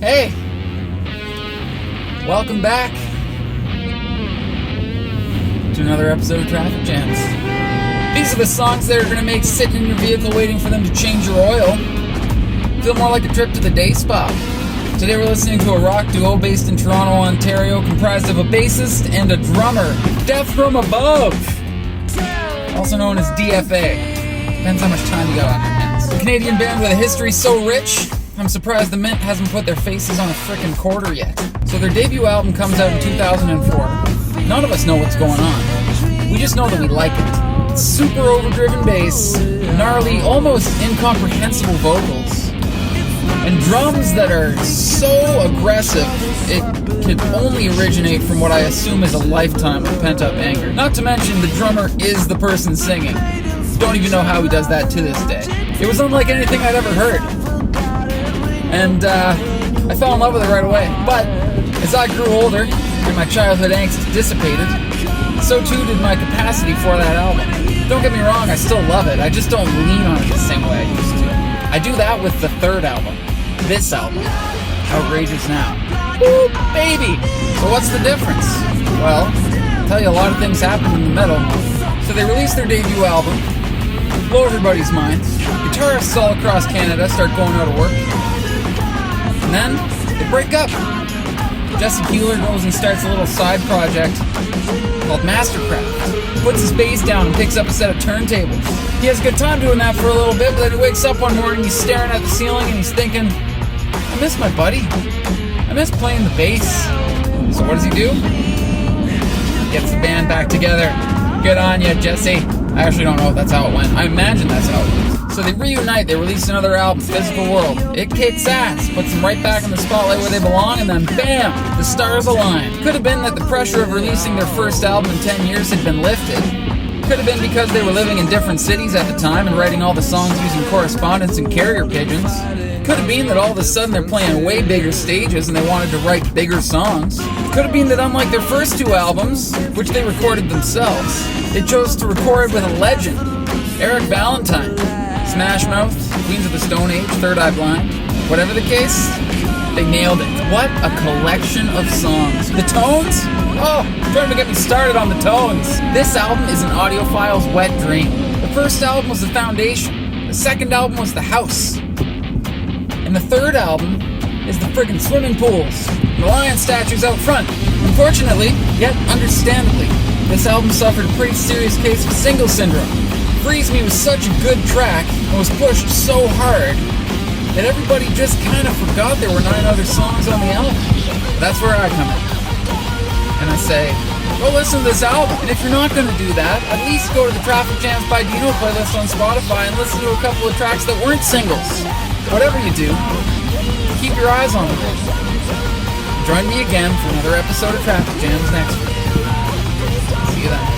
Hey, welcome back to another episode of Traffic Jams. These are the songs that are going to make sitting in your vehicle waiting for them to change your oil feel more like a trip to the day spa. Today we're listening to a rock duo based in Toronto, Ontario, comprised of a bassist and a drummer, Death from Above, also known as DFA. Depends how much time you got on your hands. A Canadian band with a history so rich, I'm surprised the Mint hasn't put their faces on a frickin' quarter yet. So their debut album comes out in 2004. None of us know what's going on. We just know that we like it. It's super overdriven bass, gnarly, almost incomprehensible vocals, and drums that are so aggressive it could only originate from what I assume is a lifetime of pent-up anger. Not to mention the drummer is the person singing. Don't even know how he does that to this day. It was unlike anything I'd ever heard. And I fell in love with it right away. But as I grew older and my childhood angst dissipated, so too did my capacity for that album. Don't get me wrong, I still love it. I just don't lean on it the same way I used to. I do that with the third album. This album, Outrage Is Now. Woo, baby! So what's the difference? Well, I'll tell you, a lot of things happened in the middle. So they released their debut album, blow everybody's minds. Guitarists all across Canada start going out of work. And then they break up. Jesse Keeler goes and starts a little side project called Mastercraft. Puts his bass down and picks up a set of turntables. He has a good time doing that for a little bit, but then he wakes up one morning, he's staring at the ceiling and he's thinking, I miss my buddy. I miss playing the bass. So what does he do? He gets the band back together. Good on you, Jesse. I actually don't know if that's how it went. I imagine that's how it went. So they reunite, they release another album, Physical World. It kicks ass, puts them right back in the spotlight where they belong, and then bam, the stars align. Could have been that the pressure of releasing their first album in 10 years had been lifted. Could have been because they were living in different cities at the time and writing all the songs using correspondence and carrier pigeons. Could have been that all of a sudden they're playing way bigger stages and they wanted to write bigger songs. Could have been that unlike their first two albums, which they recorded themselves, they chose to record with a legend, Eric Valentine. Smash Mouth, Queens of the Stone Age, Third Eye Blind. Whatever the case, they nailed it. What a collection of songs. The tones? Oh, trying to get me started on the tones. This album is an audiophile's wet dream. The first album was the foundation. The second album was the house. And the third album is the friggin' swimming pools. And the lion statues out front. Unfortunately, yet understandably, this album suffered a pretty serious case of single syndrome. Freeze Me was such a good track and was pushed so hard that everybody just kind of forgot there were 9 other songs on the album. That's where I come in. And I say, go listen to this album. And if you're not going to do that, at least go to the Traffic Jams by Dino playlist on Spotify and listen to a couple of tracks that weren't singles. Whatever you do, keep your eyes on the road. Join me again for another episode of Traffic Jams next week. See you then.